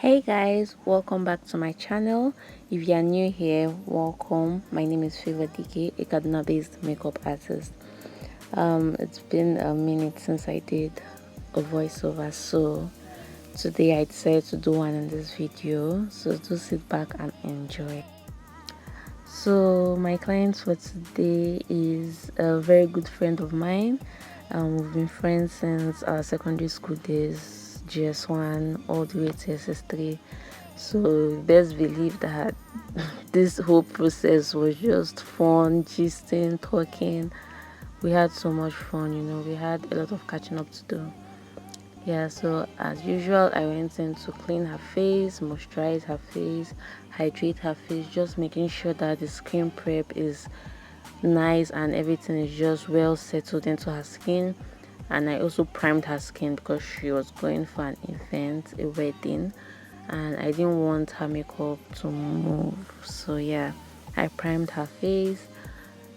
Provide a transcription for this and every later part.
Hey guys, welcome back to my channel. If you are new here, welcome. My name is Favour Dike, a Kaduna based makeup artist. It's been a minute since I did a voiceover, so today I decided to do one in this video, so do sit back and enjoy. So my client for today is a very good friend of mine. We've been friends since our secondary school days, GS1 all the way to SS3. So best believe that this whole process was just fun, gisting, talking. We had so much fun, we had a lot of catching up to do. Yeah, so as usual, I went in to clean her face, moisturize her face, hydrate her face, just making sure that the skin prep is nice and everything is just well settled into her skin. And I also primed her skin because she was going for an event, a wedding, and I didn't want her makeup to move. So yeah, I primed her face,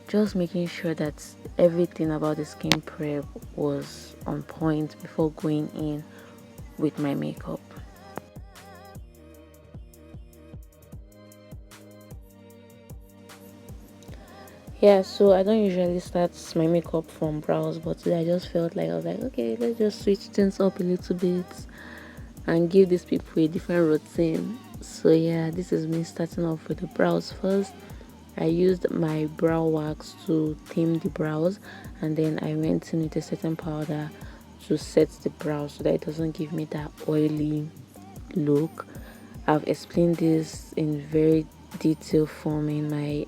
just making sure that everything about the skin prep was on point before going in with my makeup. Yeah, so I don't usually start my makeup from brows, but today I just felt like I was like, okay, let's just switch things up a little bit and give these people a different routine. So yeah, this is me starting off with the brows first. I used my brow wax to tame the brows, and then I went in with a setting powder to set the brows so that it doesn't give me that oily look. I've explained this in very detailed form in my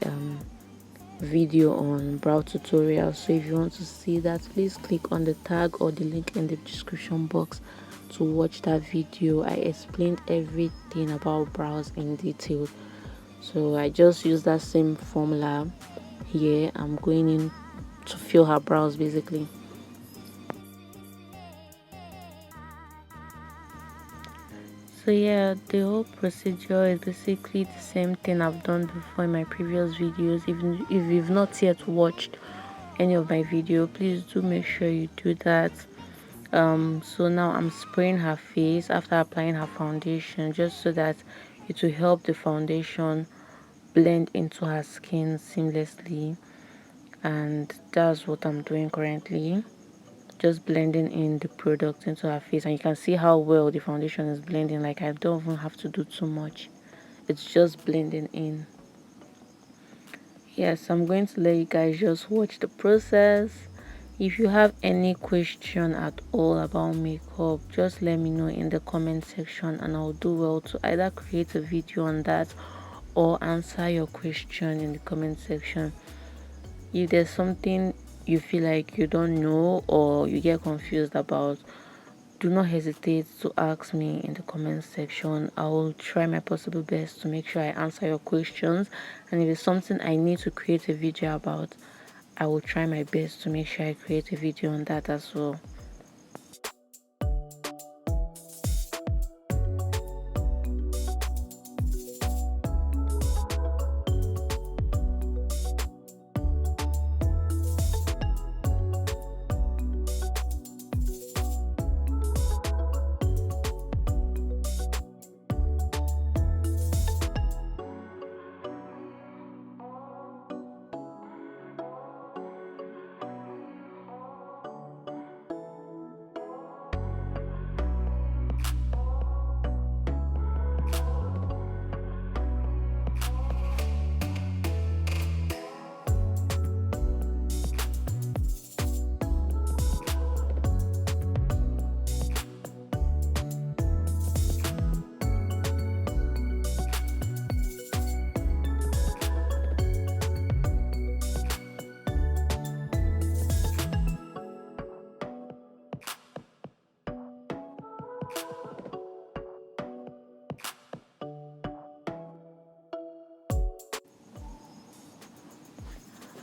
video on brow tutorial, so if you want to see that, please click on the tag or the link in the description box to watch that video. I explained everything about brows in detail. So I just use that same formula here. I'm going in to fill her brows basically. So yeah, the whole procedure is basically the same thing I've done before in my previous videos. Even if you've not yet watched any of my video, please do make sure you do that. So now I'm spraying her face after applying her foundation, just so that it will help the foundation blend into her skin seamlessly. And that's what I'm doing currently, just blending in the product into her face. And you can see how well the foundation is blending. Like, I don't even have to do too much, it's just blending in. Yes, I'm going to let you guys just watch the process. If you have any question at all about makeup, just let me know in the comment section, and I'll do well to either create a video on that or answer your question in the comment section. If there's something you feel like you don't know or you get confused about, do not hesitate to ask me in the comment section. I will try my possible best to make sure I answer your questions. And if it's something I need to create a video about, I will try my best to make sure I create a video on that as well.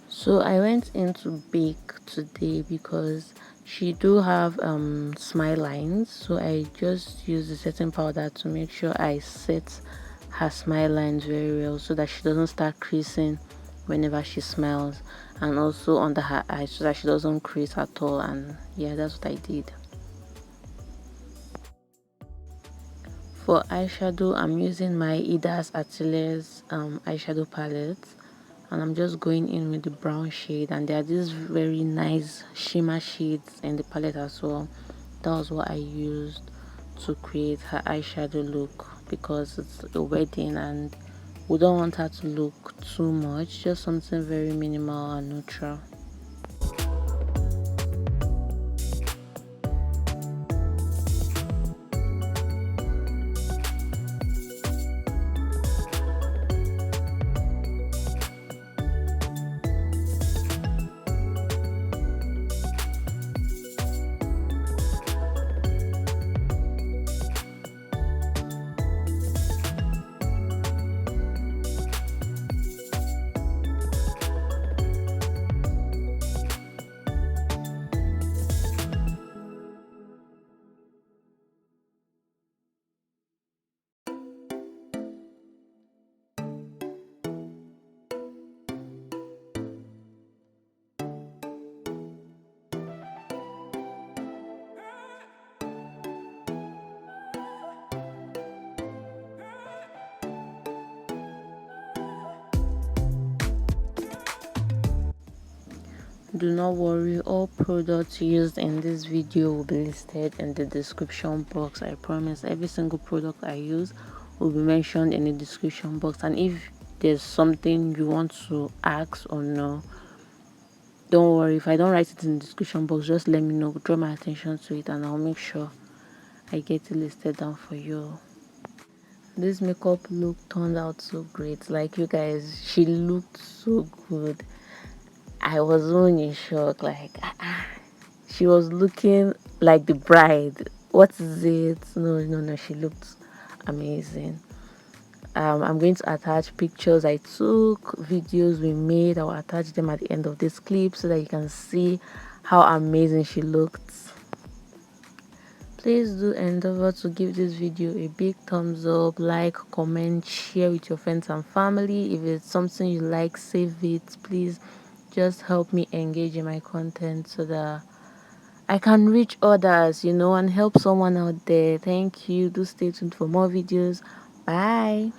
So I went into bake today because she do have smile lines, so I just use the setting powder to make sure I set her smile lines very well so that she doesn't start creasing whenever she smiles, and also under her eyes so that she doesn't crease at all. And yeah, that's what I did. For eyeshadow, I'm using my Idas Ateliers eyeshadow palette, and I'm just going in with the brown shade, and there are these very nice shimmer shades in the palette as well. That was what I used to create her eyeshadow look, because it's a wedding and we don't want her to look too much, just something very minimal and neutral. Do not worry, all products used in this video will be listed in the description box. I promise every single product I use will be mentioned in the description box. And if there's something you want to ask or know, don't worry. If I don't write it in the description box, just let me know, draw my attention to it, and I'll make sure I get it listed down for you. This makeup look turned out so great. Like, you guys, she looked so good. I was even in shock. Like, she was looking like the bride. What is it? No, she looked amazing. I'm going to attach pictures I took, videos we made. I'll attach them at the end of this clip so that you can see how amazing she looked. Please do endeavor to give this video a big thumbs up, like, comment, share with your friends and family. If it's something you like, save it. Please just help me engage in my content so that I can reach others, and help someone out there. Thank you. Do stay tuned for more videos. Bye.